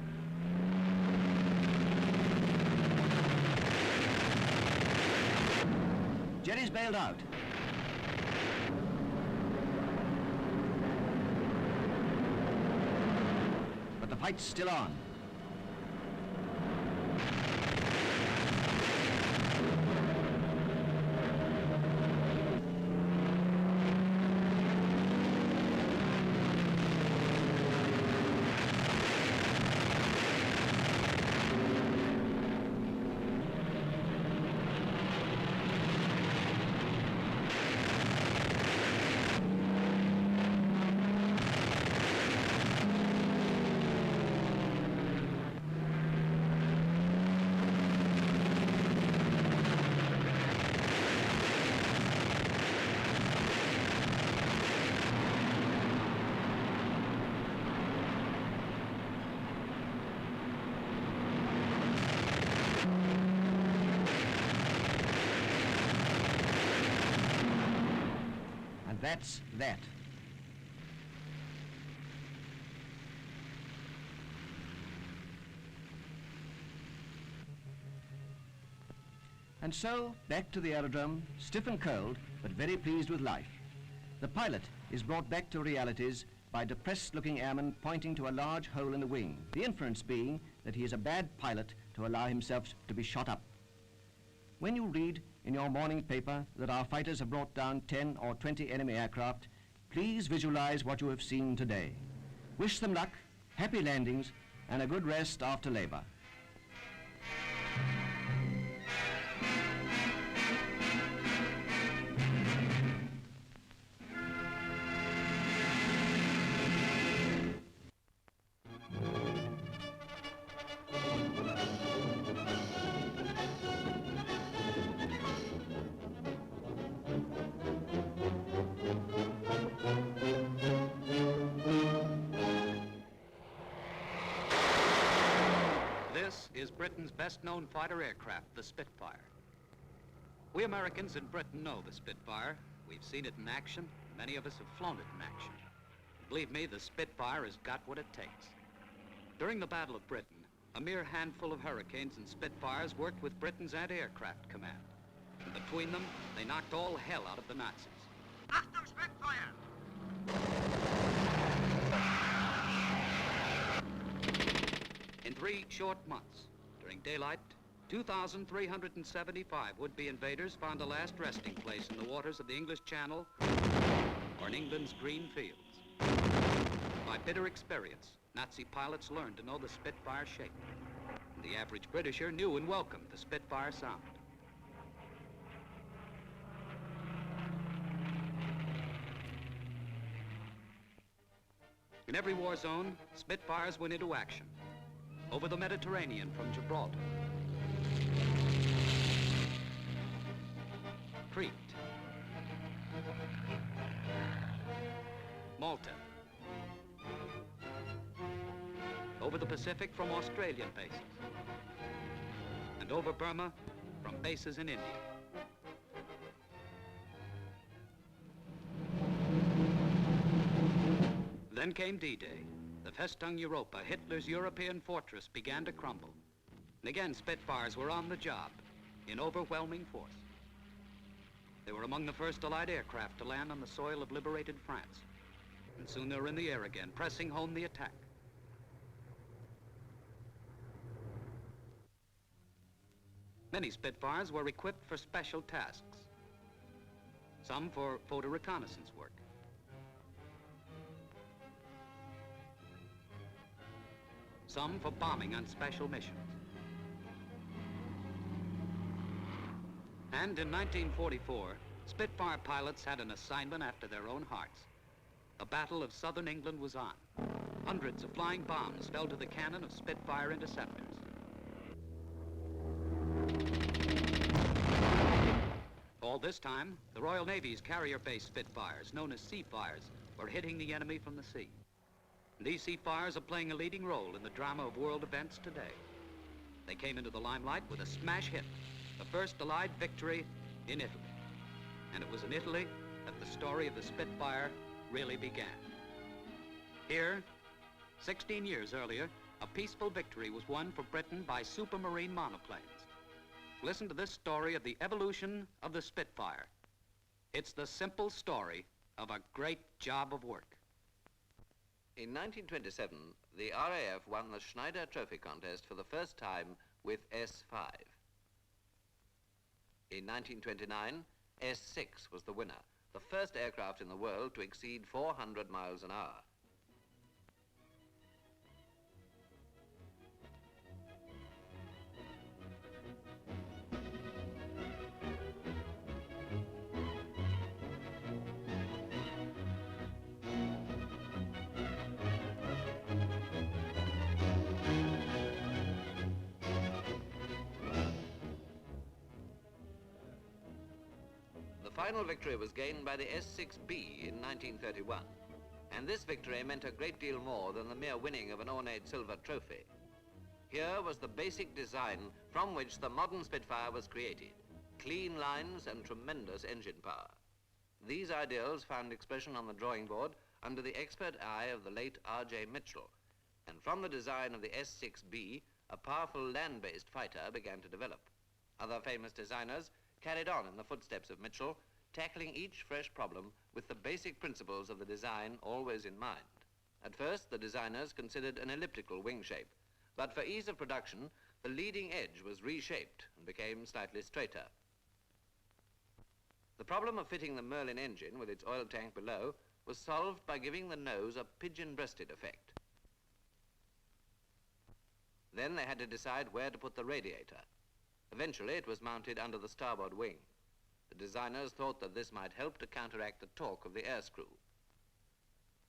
Jerry's bailed out. But the fight's still on. And that's that. And so, back to the aerodrome, stiff and cold, but very pleased with life. The pilot is brought back to realities by depressed-looking airmen pointing to a large hole in the wing, the inference being that he is a bad pilot to allow himself to be shot up. When you read in your morning paper that our fighters have brought down 10 or 20 enemy aircraft, please visualize what you have seen today. Wish them luck, happy landings, and a good rest after labor. This is Britain's best-known fighter aircraft, the Spitfire. We Americans in Britain know the Spitfire. We've seen it in action. Many of us have flown it in action. Believe me, the Spitfire has got what it takes. During the Battle of Britain, a mere handful of Hurricanes and Spitfires worked with Britain's anti-aircraft command. And between them, they knocked all hell out of the Nazis. Achtung, Spitfire! In 3 short months, during daylight, 2,375 would-be invaders found a last resting place in the waters of the English Channel or in England's green fields. By bitter experience, Nazi pilots learned to know the Spitfire shape. And the average Britisher knew and welcomed the Spitfire sound. In every war zone, Spitfires went into action. Over the Mediterranean from Gibraltar, Crete, Malta, over the Pacific from Australian bases, and over Burma from bases in India. Then came D-Day. The Festung Europa, Hitler's European fortress, began to crumble. And again, Spitfires were on the job in overwhelming force. They were among the first Allied aircraft to land on the soil of liberated France. And soon they were in the air again, pressing home the attack. Many Spitfires were equipped for special tasks. Some for photo reconnaissance work. Some for bombing on special missions. And in 1944, Spitfire pilots had an assignment after their own hearts. The Battle of Southern England was on. Hundreds of flying bombs fell to the cannon of Spitfire interceptors. All this time, the Royal Navy's carrier-based Spitfires, known as Seafires, were hitting the enemy from the sea. These Seafires are playing a leading role in the drama of world events today. They came into the limelight with a smash hit, the first Allied victory in Italy. And it was in Italy that the story of the Spitfire really began. Here, 16 years earlier, a peaceful victory was won for Britain by Supermarine monoplanes. Listen to this story of the evolution of the Spitfire. It's the simple story of a great job of work. In 1927, the RAF won the Schneider Trophy contest for the first time with S5. In 1929, S6 was the winner, the first aircraft in the world to exceed 400 miles an hour. The final victory was gained by the S6B in 1931, and this victory meant a great deal more than the mere winning of an ornate silver trophy. Here was the basic design from which the modern Spitfire was created: clean lines and tremendous engine power. these ideals found expression on the drawing board under the expert eye of the late R.J. Mitchell, and from the design of the S6B, a powerful land-based fighter began to develop. Other famous designers carried on in the footsteps of Mitchell, tackling each fresh problem with the basic principles of the design always in mind. At first, the designers considered an elliptical wing shape, but for ease of production, the leading edge was reshaped and became slightly straighter. The problem of fitting the Merlin engine with its oil tank below was solved by giving the nose a pigeon-breasted effect. Then they had to decide where to put the radiator. Eventually, it was mounted under the starboard wing. The designers thought that this might help to counteract the torque of the air screw.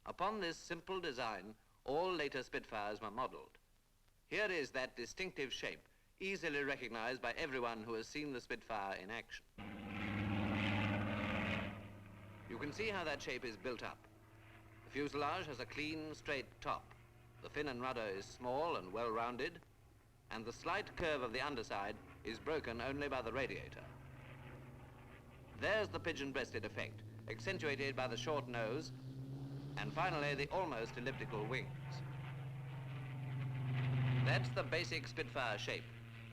Upon this simple design, all later Spitfires were modeled. Here is that distinctive shape, easily recognized by everyone who has seen the Spitfire in action. You can see how that shape is built up. The fuselage has a clean, straight top. The fin and rudder is small and well-rounded, and the slight curve of the underside is broken only by the radiator. There's the pigeon-breasted effect, accentuated by the short nose, and finally the almost elliptical wings. That's the basic Spitfire shape,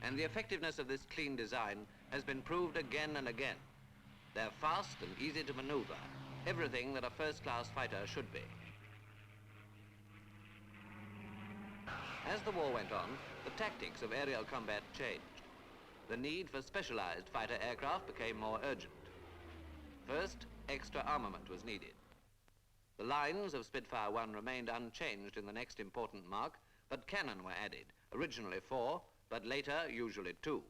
and the effectiveness of this clean design has been proved again and again. They're fast and easy to maneuver, everything that a first-class fighter should be. As the war went on, the tactics of aerial combat changed. The need for specialized fighter aircraft became more urgent. First, extra armament was needed. The lines of Spitfire 1 remained unchanged in the next important mark, but cannon were added, originally 4, but later usually 2.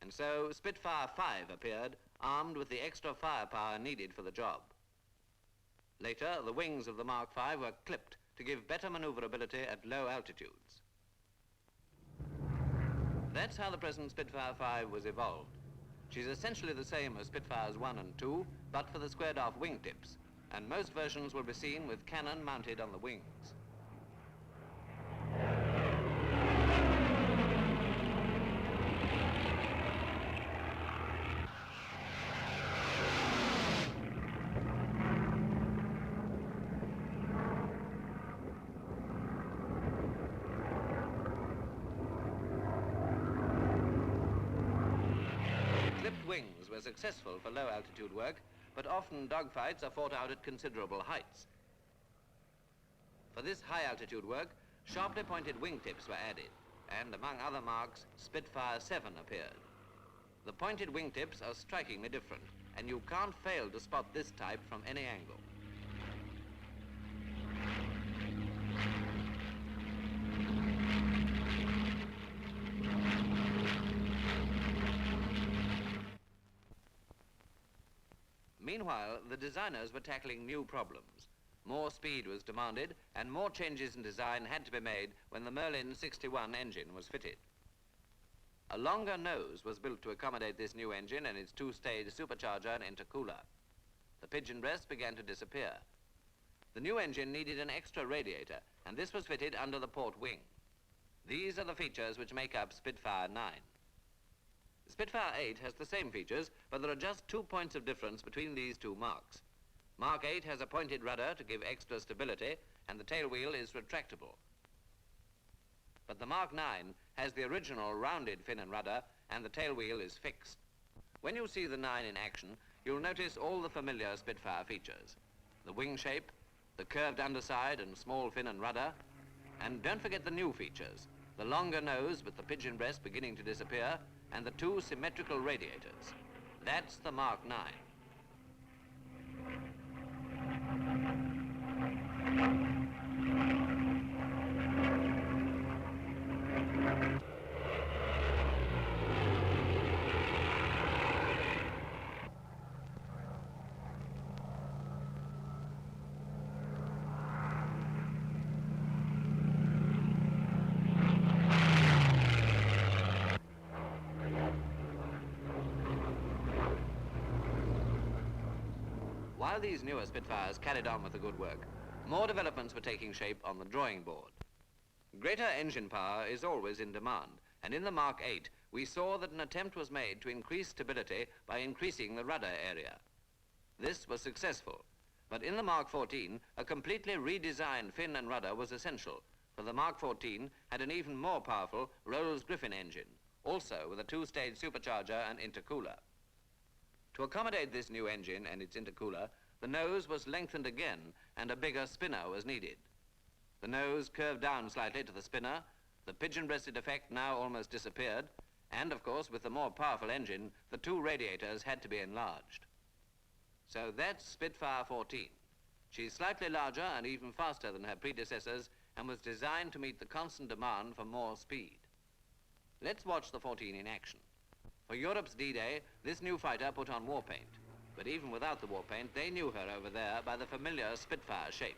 And so Spitfire 5 appeared, armed with the extra firepower needed for the job. Later, the wings of the Mark V were clipped to give better maneuverability at low altitudes. That's how the present Spitfire 5 was evolved. She's essentially the same as Spitfires 1 and 2, but for the squared-off wingtips, and most versions will be seen with cannon mounted on the wings. Wings were successful for low altitude work, but often dogfights are fought out at considerable heights. For this high altitude work, sharply pointed wingtips were added, and among other marks, Spitfire 7 appeared. The pointed wingtips are strikingly different, and you can't fail to spot this type from any angle. Meanwhile, the designers were tackling new problems. More speed was demanded, and more changes in design had to be made when the Merlin 61 engine was fitted. A longer nose was built to accommodate this new engine and its two-stage supercharger and intercooler. The pigeon breast began to disappear. The new engine needed an extra radiator, and this was fitted under the port wing. These are the features which make up Spitfire 9. Spitfire 8 has the same features, but there are just 2 points of difference between these two marks. Mark 8 has a pointed rudder to give extra stability, and the tail wheel is retractable. But the Mark 9 has the original rounded fin and rudder, and the tail wheel is fixed. When you see the 9 in action, you'll notice all the familiar Spitfire features. The wing shape, the curved underside and small fin and rudder, and don't forget the new features, the longer nose with the pigeon breast beginning to disappear, and the 2 symmetrical radiators. That's the Mark 9. While these newer Spitfires carried on with the good work, more developments were taking shape on the drawing board. Greater engine power is always in demand, and in the Mark 8, we saw that an attempt was made to increase stability by increasing the rudder area. This was successful, but in the Mark 14, a completely redesigned fin and rudder was essential, for the Mark 14 had an even more powerful Rolls-Griffin engine, also with a two-stage supercharger and intercooler. To accommodate this new engine and its intercooler, the nose was lengthened again and a bigger spinner was needed. The nose curved down slightly to the spinner, the pigeon-breasted effect now almost disappeared, and of course with the more powerful engine, the two radiators had to be enlarged. So that's Spitfire 14. She's slightly larger and even faster than her predecessors and was designed to meet the constant demand for more speed. Let's watch the 14 in action. For Europe's D-Day, this new fighter put on war paint. But even without the war paint, they knew her over there by the familiar Spitfire shape.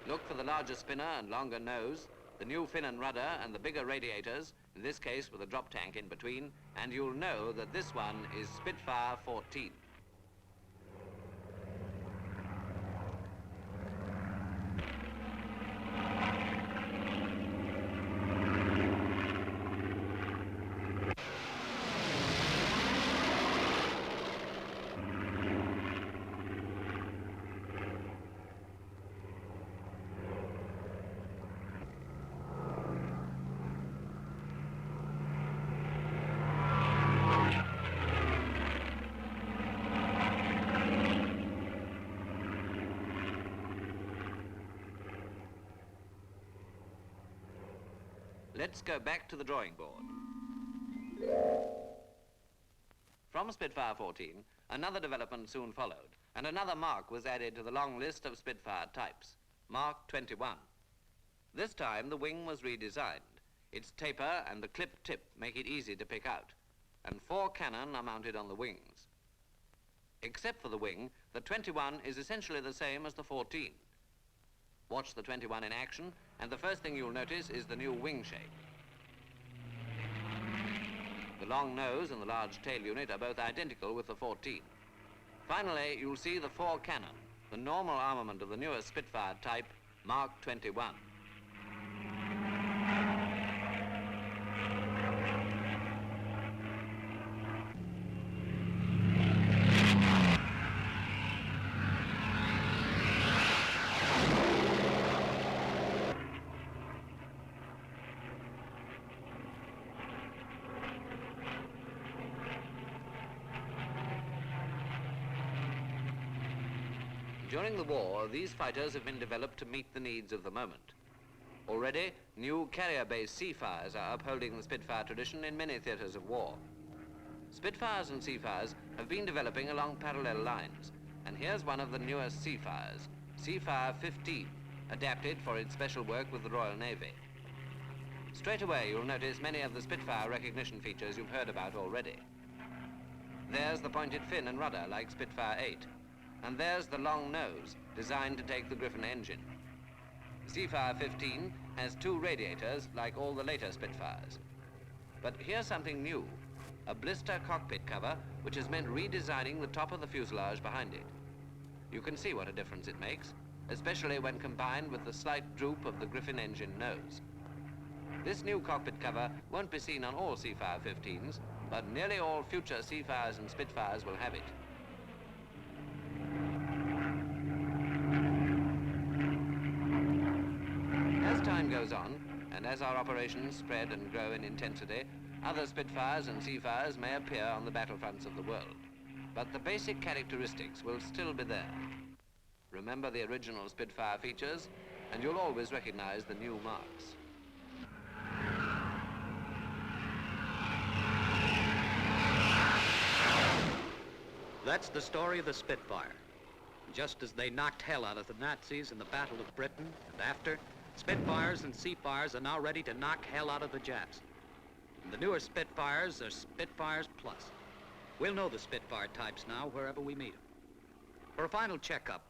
Look for the larger spinner and longer nose, the new fin and rudder and the bigger radiators, in this case with a drop tank in between, and you'll know that this one is Spitfire 14. Let's go back to the drawing board. From Spitfire 14, another development soon followed, and another mark was added to the long list of Spitfire types, Mark 21. This time, the wing was redesigned. Its taper and the clip tip make it easy to pick out, and 4 cannon are mounted on the wings. Except for the wing, the 21 is essentially the same as the 14. Watch the 21 in action, and the first thing you'll notice is the new wing shape. The long nose and the large tail unit are both identical with the 14. Finally, you'll see the 4 cannon, the normal armament of the newest Spitfire type, Mark 21. During the war, these fighters have been developed to meet the needs of the moment. Already, new carrier-based Seafires are upholding the Spitfire tradition in many theaters of war. Spitfires and Seafires have been developing along parallel lines, and here's one of the newest Seafires, Seafire 15, adapted for its special work with the Royal Navy. Straight away, you'll notice many of the Spitfire recognition features you've heard about already. There's the pointed fin and rudder like Spitfire 8. And there's the long nose, designed to take the Griffin engine. Seafire 15 has 2 radiators, like all the later Spitfires. But here's something new, a blister cockpit cover, which has meant redesigning the top of the fuselage behind it. You can see what a difference it makes, especially when combined with the slight droop of the Griffin engine nose. This new cockpit cover won't be seen on all Seafire 15s, but nearly all future Seafires and Spitfires will have it. As time goes on, and as our operations spread and grow in intensity, other Spitfires and Seafires may appear on the battlefronts of the world. But the basic characteristics will still be there. Remember the original Spitfire features, and you'll always recognize the new marks. That's the story of the Spitfire. Just as they knocked hell out of the Nazis in the Battle of Britain and after, Spitfires and Seafires are now ready to knock hell out of the Japs. And the newer Spitfires are Spitfires Plus. We'll know the Spitfire types now wherever we meet them. For a final checkup,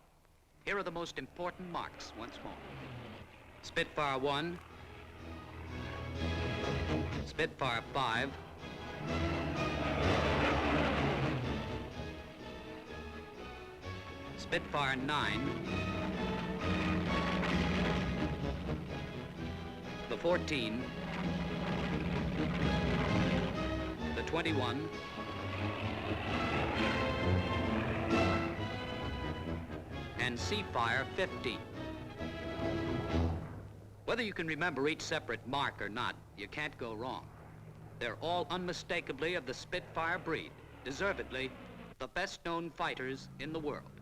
here are the most important marks once more. Spitfire 1, Spitfire 5, Spitfire 9, the 14, the 21, and Seafire 15. Whether you can remember each separate mark or not, you can't go wrong. They're all unmistakably of the Spitfire breed, deservedly the best-known fighters in the world.